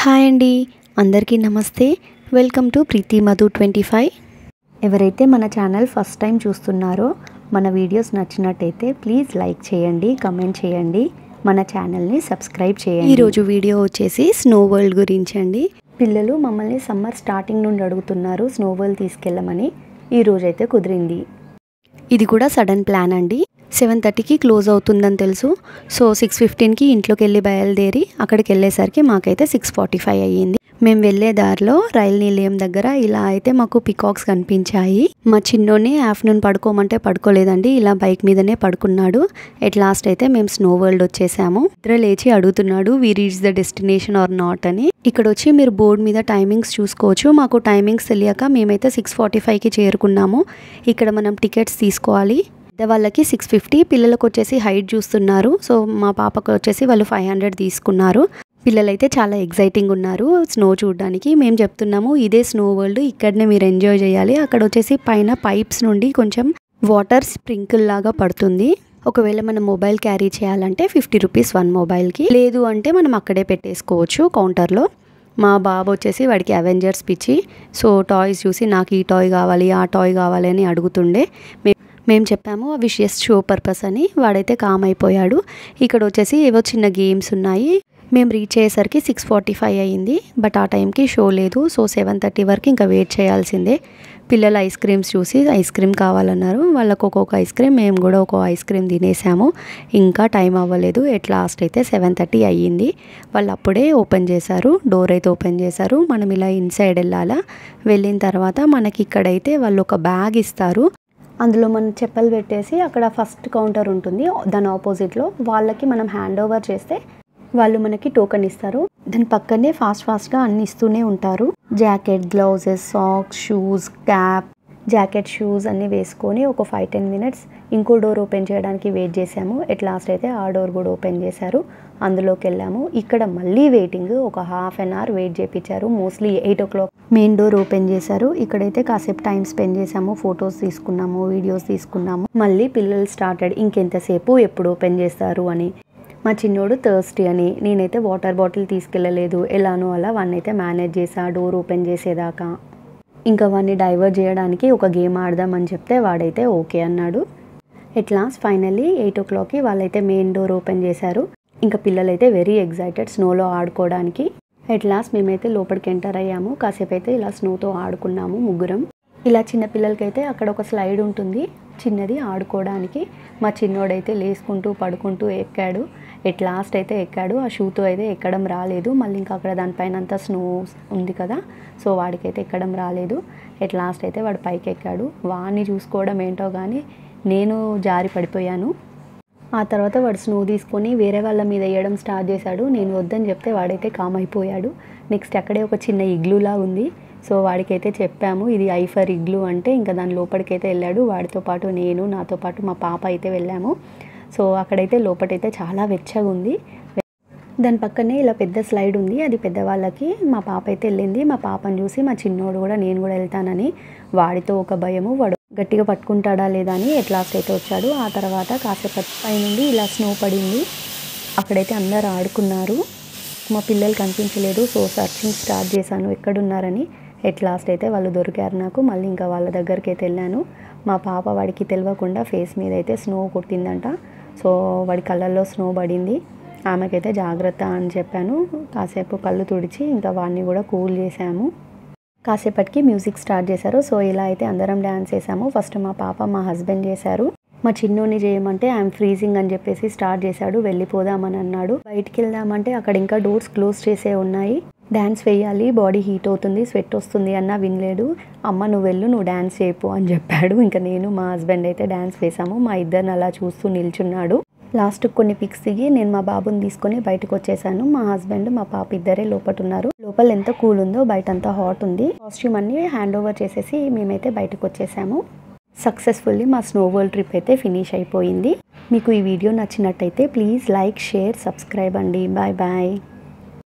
Hi అండి, అందరికీ నమస్తే. వెల్కమ్ టు ప్రీతి మధు 25. ఎవరైతే మన ఛానల్ ఫస్ట్ టైం చూస్తున్నారో మన వీడియోస్ నచ్చినట్టయితే ప్లీజ్ లైక్ చేయండి, కమెంట్ చేయండి, మన ఛానల్ని సబ్స్క్రైబ్ చేయండి. ఈరోజు వీడియో వచ్చేసి స్నో వరల్డ్ గురించి అండి. పిల్లలు మమ్మల్ని సమ్మర్ స్టార్టింగ్ నుండి అడుగుతున్నారు స్నో వరల్డ్ తీసుకెళ్ళమని. ఈరోజైతే కుదిరింది. ఇది కూడా సడన్ ప్లాన్ అండి. 7:30కి క్లోజ్ అవుతుందని తెలుసు. సో 6:15కి ఇంట్లోకి వెళ్ళి బయలుదేరి అక్కడికి వెళ్ళేసరికి మాకైతే 6:45 అయ్యింది. మేము వెళ్ళే దారిలో రైల్ నిలయం దగ్గర ఇలా అయితే మాకు పికాక్స్ కనిపించాయి. మా చిన్నోని ఆఫ్టర్నూన్ పడుకోమంటే పడుకోలేదండి, ఇలా బైక్ మీదనే పడుకున్నాడు. ఎట్ లాస్ట్ అయితే మేము స్నో వరల్డ్ వచ్చేసాము. నిద్ర లేచి అడుగుతున్నాడు we reach the destination or not అని. ఇక్కడ వచ్చి మీరు బోర్డు మీద టైమింగ్స్ చూసుకోవచ్చు. మాకు టైమింగ్స్ తెలియక మేమైతే 6:45కి చేరుకున్నాము. ఇక్కడ మనం టికెట్స్ తీసుకోవాలి. వాళ్ళకి 650, పిల్లలకు వచ్చేసి హైట్ చూస్తున్నారు. సో మా పాపకు వచ్చేసి వాళ్ళు 500 తీసుకున్నారు. పిల్లలైతే చాలా ఎగ్జైటింగ్ ఉన్నారు స్నో చూడడానికి. మేము చెప్తున్నాము ఇదే స్నో వరల్డ్, ఇక్కడనే మీరు ఎంజాయ్ చేయాలి. అక్కడ వచ్చేసి పైన పైప్స్ నుండి కొంచెం వాటర్ స్ప్రింకిల్ లాగా పడుతుంది. ఒకవేళ మనం మొబైల్ క్యారీ చేయాలంటే 50 రూపీస్ 1 మొబైల్కి, లేదు అంటే మనం అక్కడే పెట్టేసుకోవచ్చు కౌంటర్లో. మా బాబు వచ్చేసి వాడికి అవెంజర్స్ పిచ్చి. సో టాయ్స్ చూసి నాకు ఈ టాయ్ కావాలి, ఆ టాయ్ కావాలి అని అడుగుతుండే. మేము చెప్పాము అవి జస్ట్ షో పర్పస్ అని. వాడైతే కామ్ అయిపోయాడు. ఇక్కడ వచ్చేసి ఏవో చిన్న గేమ్స్ ఉన్నాయి. మేము రీచ్ అయ్యేసరికి 6:45 అయ్యింది. బట్ ఆ టైంకి షో లేదు. సో 7:30 వరకు ఇంకా వెయిట్ చేయాల్సిందే. పిల్లలు ఐస్ క్రీమ్స్ చూసి ఐస్ క్రీమ్ కావాలన్నారు. వాళ్ళకు ఒక్కొక్క ఐస్ క్రీమ్, మేము కూడా ఒక్కొక్క ఐస్ క్రీమ్ తినేసాము. ఇంకా టైం అవ్వలేదు. ఎట్ లాస్ట్ అయితే 7:30 అయ్యింది. వాళ్ళు అప్పుడే ఓపెన్ చేశారు, డోర్ అయితే ఓపెన్ చేశారు. మనం ఇలా ఇన్సైడ్ వెళ్ళాలా. వెళ్ళిన తర్వాత మనకి ఇక్కడైతే వాళ్ళు ఒక బ్యాగ్ ఇస్తారు. అందులో మనం చెప్పలు పెట్టేసి అక్కడ ఫస్ట్ కౌంటర్ ఉంటుంది, దాని ఆపోజిట్లో వాళ్ళకి మనం హ్యాండ్ ఓవర్ చేస్తే వాళ్ళు మనకి టోకెన్ ఇస్తారు. దాని పక్కనే ఫాస్ట్గా అన్ని ఇస్తూనే ఉంటారు. Jacket, gloves, socks, shoes, cap, jacket, shoes అన్నీ వేసుకొని ఒక 5-10 మినిట్స్ ఇంకో డోర్ ఓపెన్ చేయడానికి వెయిట్ చేసాము. ఎట్ లాస్ట్ అయితే ఆ డోర్ కూడా ఓపెన్ చేశారు. అందులోకి వెళ్ళాము. ఇక్కడ మళ్ళీ వెయిటింగ్, ఒక ½ an hour వెయిట్ చేయించారు. Mostly 8 o'clock main door open చేశారు. ఇక్కడైతే కాసేపు టైం స్పెండ్ చేసాము, ఫొటోస్ తీసుకున్నాము, వీడియోస్ తీసుకున్నాము. మళ్ళీ పిల్లలు స్టార్టెడ్ ఇంకెంతసేపు ఎప్పుడు ఓపెన్ చేస్తారు అని. మా చిన్నోడు థర్స్టీ అని, నేనైతే వాటర్ బాటిల్ తీసుకెళ్ళలేదు. ఎలానో అలా వాడినైతే మేనేజ్ చేసా డోర్ ఓపెన్ చేసేదాకా. ఇంకా వాడిని డైవర్ట్ చేయడానికి ఒక గేమ్ ఆడదామని చెప్తే వాడైతే ఓకే అన్నాడు. ఎట్ లాస్ట్ ఫైనల్లీ 8 o'clockకి వాళ్ళైతే మెయిన్ డోర్ ఓపెన్ చేశారు. ఇంకా పిల్లలైతే వెరీ ఎగ్జైటెడ్ స్నోలో ఆడుకోవడానికి. ఎట్ లాస్ట్ మేమైతే లోపలికి ఎంటర్ అయ్యాము. కాసేపు అయితే ఇలా స్నోతో ఆడుకున్నాము ముగ్గురం. ఇలా చిన్న పిల్లలకైతే అక్కడ ఒక స్లైడ్ ఉంటుంది చిన్నది ఆడుకోవడానికి. మా చిన్నోడైతే లేసుకుంటూ పడుకుంటూ ఎక్కాడు. ఎట్ లాస్ట్ అయితే ఎక్కాడు. ఆ షూతో అయితే ఎక్కడం రాలేదు. మళ్ళీ ఇంకా అక్కడ దానిపైన అంతా స్నో ఉంది కదా, సో వాడికైతే ఎక్కడం రాలేదు. ఎట్ లాస్ట్ అయితే వాడు పైకి ఎక్కాడు. వాడిని చూసుకోవడం ఏంటో కానీ నేను జారి పడిపోయాను. ఆ తర్వాత వాడు స్నో తీసుకొని వేరే వాళ్ళ మీద వేయడం స్టార్ట్ చేశాడు. నేను వద్దని చెప్తే వాడైతే కామ్ అయిపోయాడు. నెక్స్ట్ అక్కడే ఒక చిన్న ఇగ్లూలా ఉంది. సో వాడికైతే చెప్పాము ఇది ఐఫర్ ఇగ్లూ అంటే, ఇంకా దాని లోపలికైతే వెళ్ళాడు. వాడితో పాటు నేను, నాతో పాటు మా పాప అయితే వెళ్ళాము. సో అక్కడైతే లోపలైతే చాలా వెచ్చగా ఉంది. దాని పక్కనే ఇలా పెద్ద స్లైడ్ ఉంది, అది పెద్దవాళ్ళకి. మా పాప అయితే వెళ్ళింది. మా పాపను చూసి మా చిన్నోడు కూడా నేను కూడా వెళ్తానని వాడితో ఒక భయము. వాడు గట్టిగా పట్టుకుంటాడా లేదా అని ఎట్ లాస్ట్ అయితే వచ్చాడు. ఆ తర్వాత కాసేపు పైనుండి ఇలా స్నో పడింది. అక్కడైతే అందరు ఆడుకున్నారు. మా పిల్లలు కనిపించలేదు. సో సర్చింగ్ స్టార్ట్ చేశాను ఎక్కడున్నారని. ఎట్ లాస్ట్ అయితే వాళ్ళు దొరికారు నాకు. మళ్ళీ ఇంకా వాళ్ళ దగ్గరికి అయితే వెళ్ళాను. మా పాప వాడికి తెలియకుండా ఫేస్ మీద అయితే స్నో కొట్టిందంట. సో వాడి కళ్ళల్లో స్నో పడింది. ఆమెకైతే జాగ్రత్త అని చెప్పాను. కాసేపు కళ్ళు తుడిచి ఇంకా వాడిని కూడా కూల్ చేసాము. కాసేపటికి మ్యూజిక్ స్టార్ట్ చేశారు. సో ఇలా అయితే అందరం డ్యాన్స్ చేసాము. ఫస్ట్ మా పాప, మా హస్బెండ్ చేశారు. మా చిన్నోని చేయమంటే ఐఎమ్ ఫ్రీజింగ్ అని చెప్పేసి స్టార్ట్ చేశాడు. వెళ్ళిపోదామని అన్నాడు. బయటికి వెళ్దామంటే అక్కడ ఇంకా డోర్స్ క్లోజ్ చేసే ఉన్నాయి. డ్యాన్స్ వేయాలి, బాడీ హీట్ అవుతుంది, స్వెట్ వస్తుంది అన్నా వినలేడు. అమ్మ నువ్వు వెళ్ళు, నువ్వు డ్యాన్స్ చేయపు అని చెప్పాడు. ఇంకా నేను, మా హస్బెండ్ అయితే డ్యాన్స్ వేసాము. మా ఇద్దరిని అలా చూస్తూ నిల్చున్నాడు. లాస్ట్ కొన్ని పిక్స్ దిగి నేను మా బాబుని తీసుకొని బయటకు వచ్చేసాను. మా హస్బెండ్, మా పాప ఇద్దరే లోపల ఉన్నారు. లోపల ఎంత కూల్ ఉందో, బయట అంతా హాట్ ఉంది. కాస్ట్యూమ్ అన్ని హ్యాండ్ ఓవర్ చేసేసి మేమైతే బయటకు వచ్చేసాము. సక్సెస్ఫుల్లీ మా స్నో వరల్డ్ ట్రిప్ అయితే ఫినిష్ అయిపోయింది. మీకు ఈ వీడియో నచ్చినట్టయితే ప్లీజ్ లైక్, షేర్, సబ్స్క్రైబ్ అండి. Bye bye.